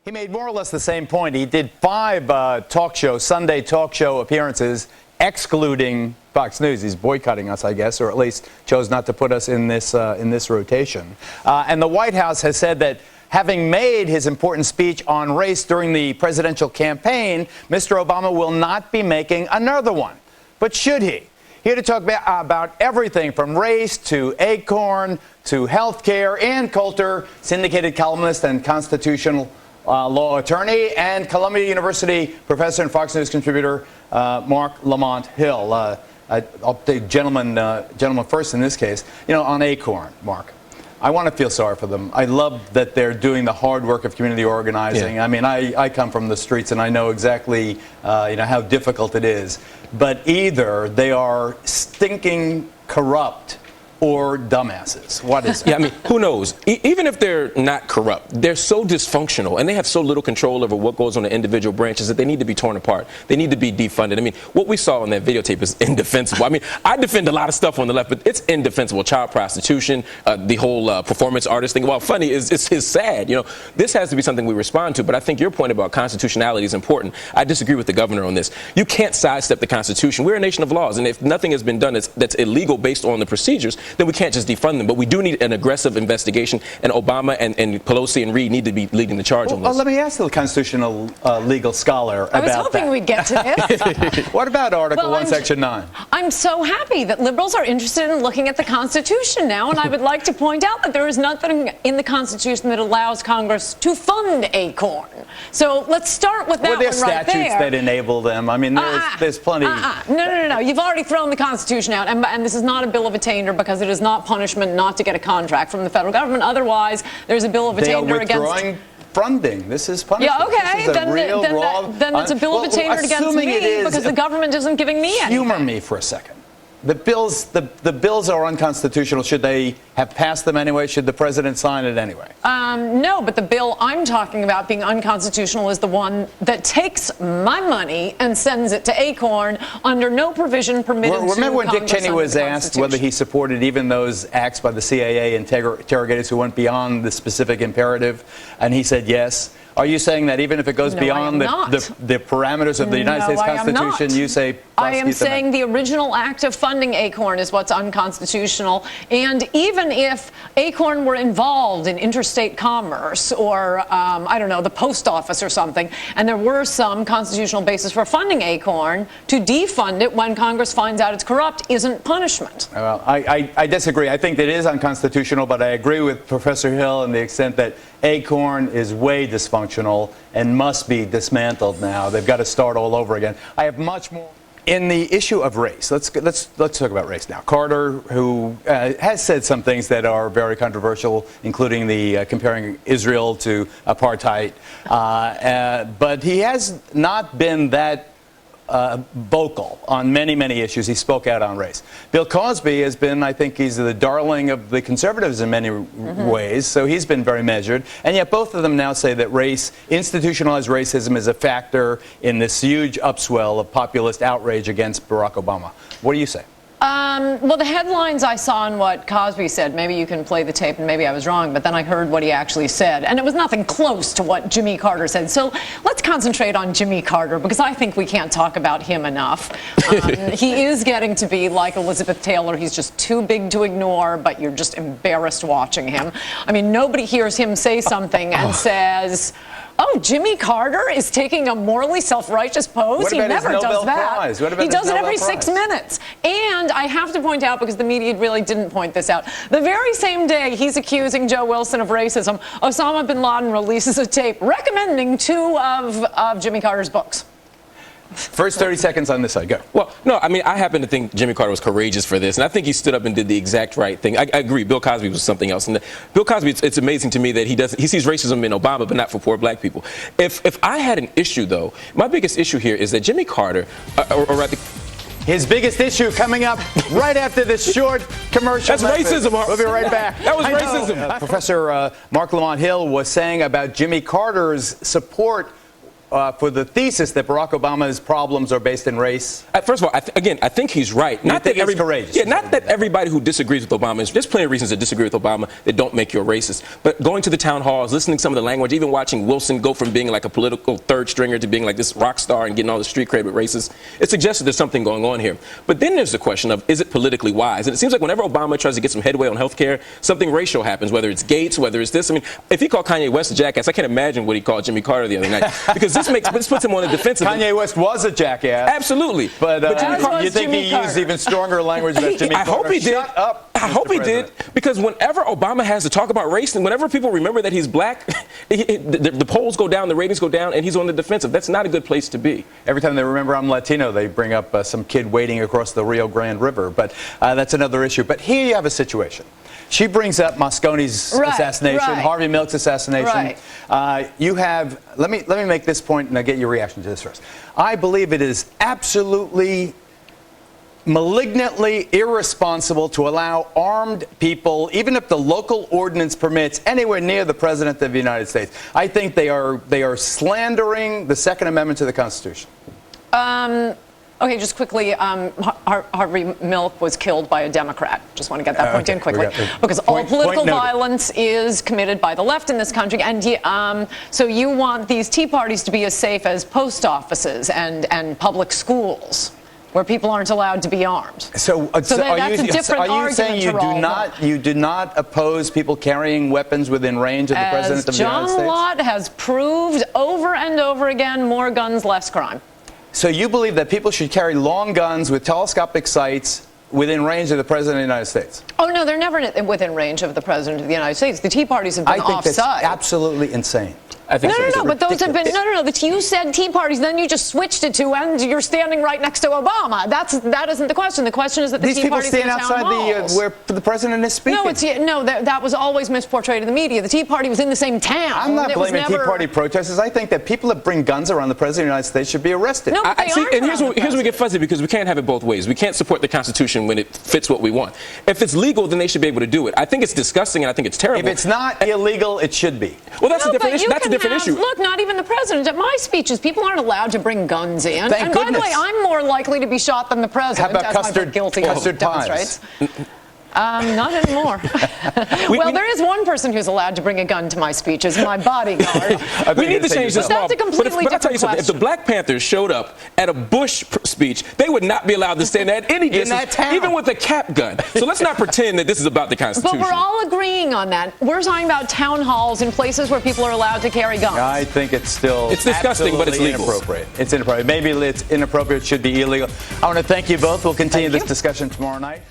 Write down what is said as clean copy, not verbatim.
He made more or less the same point. He did 5 Sunday talk show appearances, excluding Fox News. He's boycotting us, I guess, or at least chose not to put us in this rotation. And the White House has said that having made his important speech on race during the presidential campaign, Mr. Obama will not be making another one. But should he? Here to talk about everything from race to ACORN to health care and Coulter, syndicated columnist and constitutional law attorney, and Columbia University professor and Fox News contributor Marc Lamont Hill. I'll take gentleman first in this case. You know, on ACORN, Mark, I want to feel sorry for them. I love that they're doing the hard work of community organizing. Yeah. I mean, I come from the streets and I know exactly how difficult it is. But either they are stinking corrupt or dumbasses. What is it? Yeah, I mean, who knows? Even if they're not corrupt, they're so dysfunctional and they have so little control over what goes on in individual branches that they need to be torn apart. They need to be defunded. I mean, what we saw on that videotape is indefensible. I mean, I defend a lot of stuff on the left, but it's indefensible. Child prostitution, the whole performance artist thing. While funny, it's sad. You know, this has to be something we respond to. But I think your point about constitutionality is important. I disagree with the governor on this. You can't sidestep the Constitution. We're a nation of laws, and if nothing has been done that's illegal based on the procedures, then we can't just defund them. But we do need an aggressive investigation, and Obama and Pelosi and Reid need to be leading the charge on this. Let me ask the constitutional legal scholar about that. I was hoping we'd get to this. What about Article 1, Section 9? I'm so happy that liberals are interested in looking at the Constitution now, and I would like to point out that there is nothing in the Constitution that allows Congress to fund ACORN. So let's start with that one right there. Well, there's statutes that enable them. I mean, there's plenty. No. You've already thrown the Constitution out, and this is not a bill of attainder because it is not punishment not to get a contract from the federal government. Otherwise, there's a bill of attainder against... They are withdrawing funding. This is punishment. Yeah, okay. Then it's a bill of attainder against me because the government isn't giving me anything. Humor me for a second. The bills are unconstitutional. Should they have passed them anyway? Should the president sign it anyway? No, but the bill I'm talking about being unconstitutional is the one that takes my money and sends it to ACORN under no provision permitted to Remember when Congress Dick Cheney was asked whether he supported even those acts by the CIA interrogators who went beyond the specific imperative, and he said yes. Are you saying that even if it goes beyond the parameters of the United States Constitution, you say I am saying the original act of funding ACORN is what's unconstitutional, and even if ACORN were involved in interstate commerce or, I don't know, the post office or something, and there were some constitutional basis for funding ACORN, to defund it when Congress finds out it's corrupt isn't punishment. Well, I disagree. I think that it is unconstitutional, but I agree with Professor Hill in the extent that ACORN is way dysfunctional and must be dismantled now. They've got to start all over again. I have much more. In the issue of race, let's talk about race now. Carter, who has said some things that are very controversial, including the comparing Israel to apartheid, but he has not been that vocal on many issues. He spoke out on race. Bill Cosby has been, I think he's the darling of the conservatives in many ways, so he's been very measured. And yet both of them now say that institutionalized racism is a factor in this huge upswell of populist outrage against Barack Obama. What do you say? Well, the headlines I saw on what Cosby said, maybe you can play the tape and maybe I was wrong, but then I heard what he actually said, and it was nothing close to what Jimmy Carter said. So let's concentrate on Jimmy Carter because I think we can't talk about him enough. He is getting to be like Elizabeth Taylor. He's just too big to ignore, but you're just embarrassed watching him. I mean, nobody hears him say something and says, oh, Jimmy Carter is taking a morally self-righteous pose? He never does that. He does it every 6 minutes. And I have to point out, because the media really didn't point this out, the very same day he's accusing Joe Wilson of racism, Osama bin Laden releases a tape recommending 2 of Jimmy Carter's books. First 30 seconds on this side. Go. Well, no, I mean, I happen to think Jimmy Carter was courageous for this, and I think he stood up and did the exact right thing. I agree. Bill Cosby was something else. And Bill Cosby, it's amazing to me that he sees racism in Obama, but not for poor black people. If I had an issue, though, my biggest issue here is that Jimmy Carter, or rather, his biggest issue coming up right after this short commercial. That's racism. We'll be right back. That was racism. Professor Marc Lamont Hill was saying about Jimmy Carter's support for the thesis that Barack Obama's problems are based in race? First of all, I think he's right. Not that he's courageous. Yeah, not that everybody who disagrees with Obama there's plenty of reasons to disagree with Obama that don't make you a racist. But going to the town halls, listening to some of the language, even watching Wilson go from being like a political third stringer to being like this rock star and getting all the street cred with racists, it suggests that there's something going on here. But then there's the question of, is it politically wise? And it seems like whenever Obama tries to get some headway on health care, something racial happens, whether it's Gates, whether it's this. I mean, if he called Kanye West a jackass, I can't imagine what he called Jimmy Carter the other night. Because this puts him on the defensive. Kanye West was a jackass. Absolutely. But you think he used even stronger language about Jimmy Carter? I hope he did. Shut up, I hope he did. Because whenever Obama has to talk about race and whenever people remember that he's black, the polls go down, the ratings go down, and he's on the defensive. That's not a good place to be. Every time they remember I'm Latino, they bring up some kid wading across the Rio Grande River. But that's another issue. But here you have a situation. She brings up Moscone's assassination, Harvey Milk's assassination. You have, let me make this point and I'll get your reaction to this first. I believe it is absolutely malignantly irresponsible to allow armed people, even if the local ordinance permits, anywhere near the President of the United States. I think they are slandering the Second Amendment to the Constitution. Okay, just quickly, Harvey Milk was killed by a Democrat. Just want to get that point in quickly. Because all political violence is committed by the left in this country. And so you want these tea parties to be as safe as post offices and public schools, where people aren't allowed to be armed. So that's a different argument saying you do not oppose people carrying weapons within range of the President of the United States? John Lott has proved over and over again, more guns, less crime. So you believe that people should carry long guns with telescopic sights within range of the President of the United States? Oh, no, they're never within range of the President of the United States. The Tea Parties have been offside. That's absolutely insane. I think no, but those have been, you said Tea Parties, then you just switched it to, and you're standing right next to Obama. That isn't the question. The question is that the Tea Parties stand outside where the President is speaking. No, that was always misportrayed in the media. The Tea Party was in the same town. I'm not blaming Tea Party protesters. I think that people that bring guns around the President of the United States should be arrested. No, but they aren't. And here's where we get fuzzy, because we can't have it both ways. We can't support the Constitution when it fits what we want. If it's legal, then they should be able to do it. I think it's disgusting, and I think it's terrible. If it's not illegal, it should be. Well, that's a different issue. That's a different issue. Look, not even the President. At my speeches, people aren't allowed to bring guns in. Thank goodness. By the way, I'm more likely to be shot than the President. How about custard pies? Not anymore. Well, there is one person who's allowed to bring a gun to my speeches, my bodyguard. We need to change this law. That's a completely different question. If the Black Panthers showed up at a Bush speech, they would not be allowed to stand there at any distance, even with a cap gun. So let's not pretend that this is about the Constitution. But we're all agreeing on that. We're talking about town halls in places where people are allowed to carry guns. I think it's still disgusting, but it's legal. Inappropriate. It's inappropriate. Maybe it's inappropriate. It should be illegal. I want to thank you both. We'll continue this discussion tomorrow night.